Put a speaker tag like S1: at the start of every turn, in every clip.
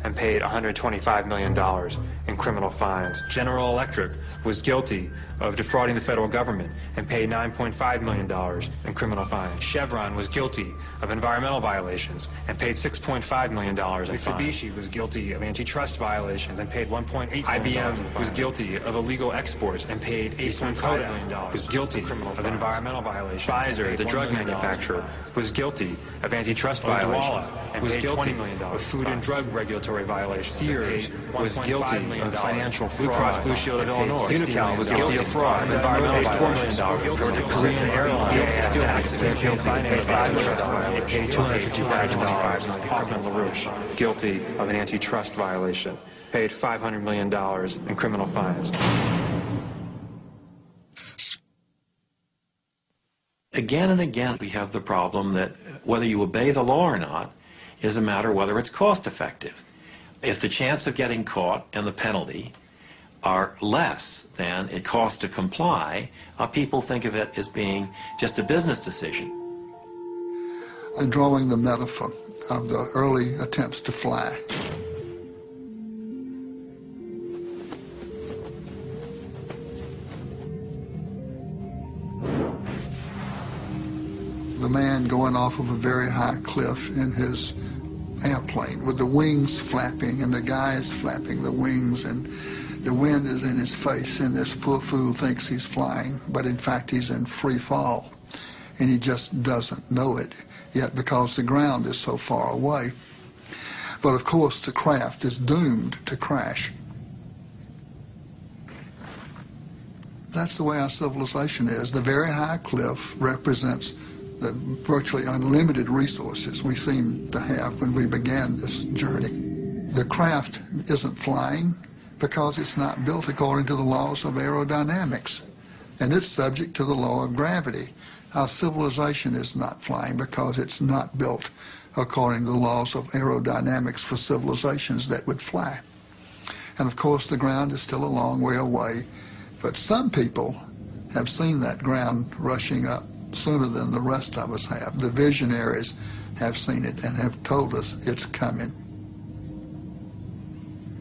S1: and paid $125 million in criminal fines. General Electric was guilty of defrauding the federal government and paid $9.5 million in criminal fines. Chevron was guilty of environmental violations and paid $6.5 million in fines. Mitsubishi was guilty of antitrust violations and paid $1.8 million. IBM was guilty of illegal exports and paid $8.5 million. Was guilty of environmental violations. Pfizer, the drug manufacturer, was guilty of antitrust violations and was guilty of food and drug regulatory violations. Sears was guilty of financial fraud. Blue Cross Blue Shield of Illinois. Unical was guilty of fraud and environmental violations. Korean Airlines paid $5 million. It paid $250,000. Hoffman LaRouche, guilty of an antitrust violation, paid $500 million in criminal fines.
S2: Again and again, we have the problem that whether you obey the law or not is a matter of whether it's cost effective. If the chance of getting caught and the penalty are less than it costs to comply, people think of it as being just a business decision.
S3: Drawing the metaphor of the early attempts to fly. The man going off of a very high cliff in his airplane with the wings flapping and the guys flapping the wings and the wind is in his face and this poor fool thinks he's flying, but in fact he's in free fall and he just doesn't know it yet because the ground is so far away. But of course the craft is doomed to crash. That's the way our civilization is. The very high cliff represents the virtually unlimited resources we seem to have when we began this journey. The craft isn't flying because it's not built according to the laws of aerodynamics, and it's subject to the law of gravity. Our civilization is not flying because it's not built according to the laws of aerodynamics for civilizations that would fly. And of course the ground is still a long way away, but some people have seen that ground rushing up sooner than the rest of us have. The visionaries have seen it and have told us it's coming.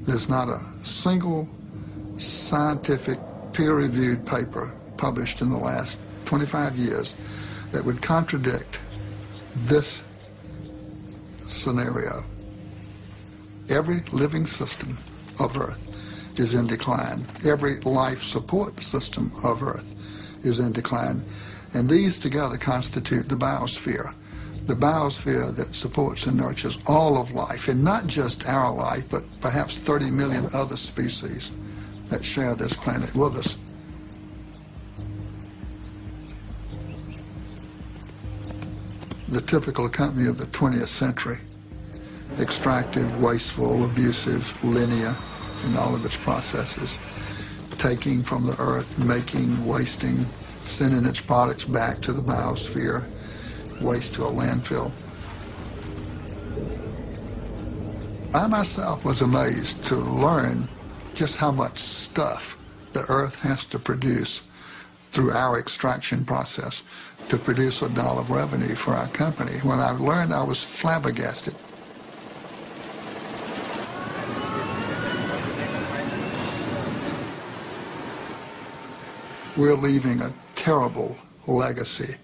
S3: There's not a single scientific peer-reviewed paper published in the last 25 years that would contradict this scenario. Every living system of Earth is in decline. Every life support system of Earth is in decline. And these together constitute the biosphere that supports and nurtures all of life, and not just our life, but perhaps 30 million other species that share this planet with us. The typical company of the 20th century, extractive, wasteful, abusive, linear in all of its processes, taking from the earth, making, wasting, sending its products back to the biosphere, waste to a landfill. I myself was amazed to learn just how much stuff the earth has to produce through our extraction process to produce $1 of revenue for our company. When I learned, I was flabbergasted. We're leaving a terrible legacy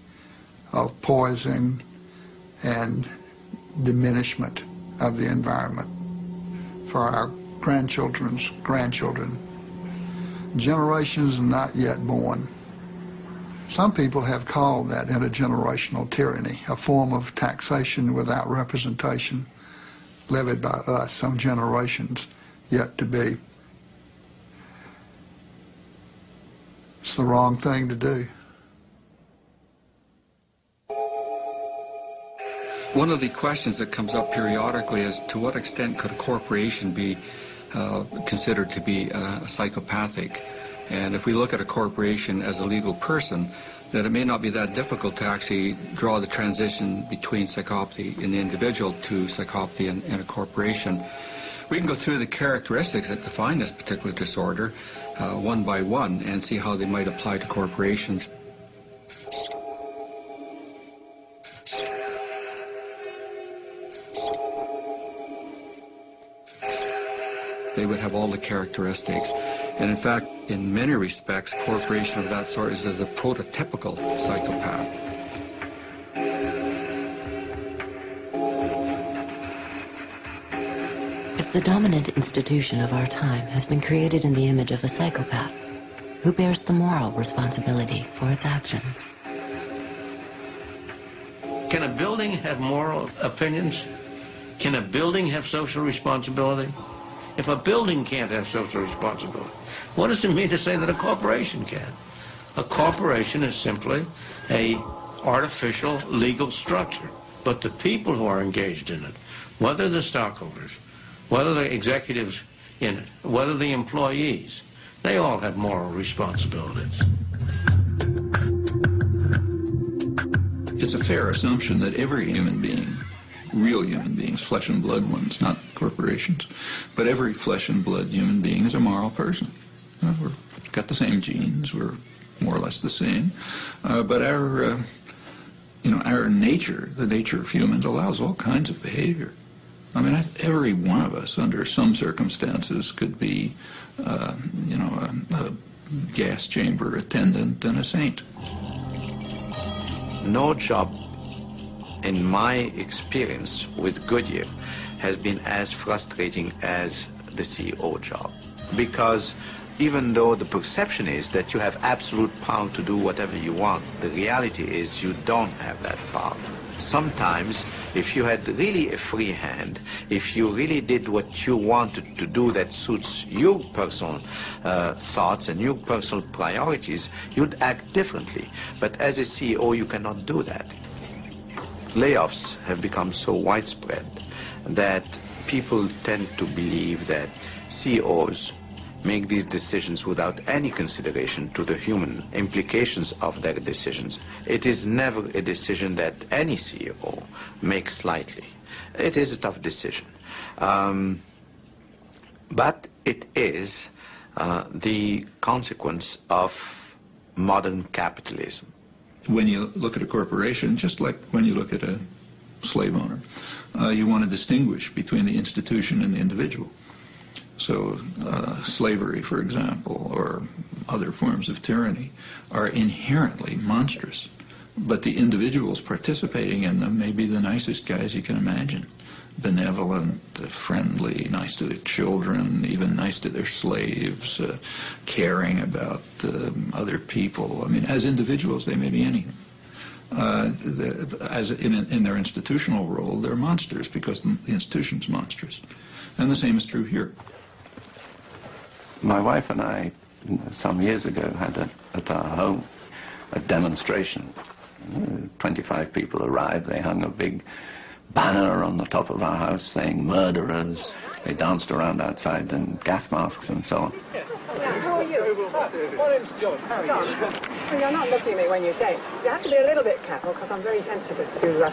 S3: of poison and diminishment of the environment for our grandchildren's grandchildren, generations not yet born. Some people have called that intergenerational tyranny, a form of taxation without representation levied by us on generations yet to be. It's the wrong thing to do.
S4: One of the questions that comes up periodically is to what extent could a corporation be considered to be psychopathic? And if we look at a corporation as a legal person, then it may not be that difficult to actually draw the transition between psychopathy in the individual to psychopathy in a corporation. We can go through the characteristics that define this particular disorder one by one and see how they might apply to corporations. They would have all the characteristics. And in fact, in many respects, a corporation of that sort is the prototypical psychopath.
S5: If the dominant institution of our time has been created in the image of a psychopath, who bears the moral responsibility for its actions?
S6: Can a building have moral opinions? Can a building have social responsibility? If a building can't have social responsibility, what does it mean to say that a corporation can? A corporation is simply an artificial legal structure. But the people who are engaged in it, whether the stockholders, whether the executives in it, whether the employees, they all have moral responsibilities.
S7: It's a fair assumption that every human being, real human beings, flesh and blood ones, not corporations, but every flesh and blood human being is a moral person. We've got the same genes, we're more or less the same, but our nature, the nature of humans, allows all kinds of behavior. I mean, every one of us, under some circumstances, could be, a gas chamber attendant and a saint.
S8: No job, in my experience with Goodyear, has been as frustrating as the CEO job. Because even though the perception is that you have absolute power to do whatever you want, the reality is you don't have that power. Sometimes, if you had really a free hand, if you really did what you wanted to do that suits your personal thoughts and your personal priorities, you'd act differently. But as a CEO, you cannot do that. Layoffs have become so widespread that people tend to believe that CEOs make these decisions without any consideration to the human implications of their decisions. It is never a decision that any CEO makes lightly. It is a tough decision. But it is the consequence of modern capitalism.
S7: When you look at a corporation, just like when you look at a slave owner, you want to distinguish between the institution and the individual. So slavery, for example, or other forms of tyranny are inherently monstrous. But the individuals participating in them may be the nicest guys you can imagine. Benevolent, friendly, nice to their children, even nice to their slaves, caring about other people. I mean, as individuals, they may be anything. As in their institutional role, they're monsters because the institution's monstrous. And the same is true here.
S9: My wife and I, some years ago, had at our home a demonstration. 25 people arrived. They hung a big banner on the top of our house saying murderers. They danced around outside in gas masks and so on.
S10: Yes. How are you? My name's John. How are you? John. Well, you're not looking at me when you say it. You have to be a little bit careful because I'm very sensitive to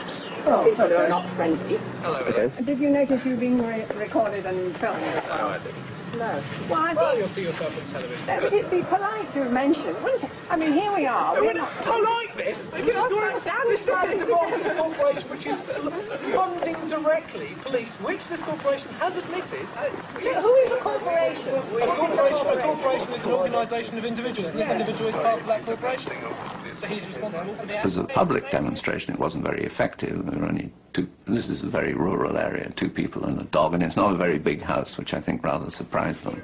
S10: people who are not friendly. Hello. Okay. Did you notice you being recorded and filmed?
S1: No, I didn't.
S10: No. Well,
S1: Well, you'll see yourself on television.
S10: It'd be polite to mention, wouldn't it? I mean, here we are.
S11: Polite this? This man is involved in a corporation which is funding directly police, which this corporation has admitted.
S10: Who is a corporation?
S11: A corporation is an organisation of individuals, and this individual is part of that corporation. So he's responsible for the
S9: As a public demonstration, it wasn't very effective. There were only two. This is a very rural area, 2 people and a dog, and it's not a very big house, which I think rather surprised them.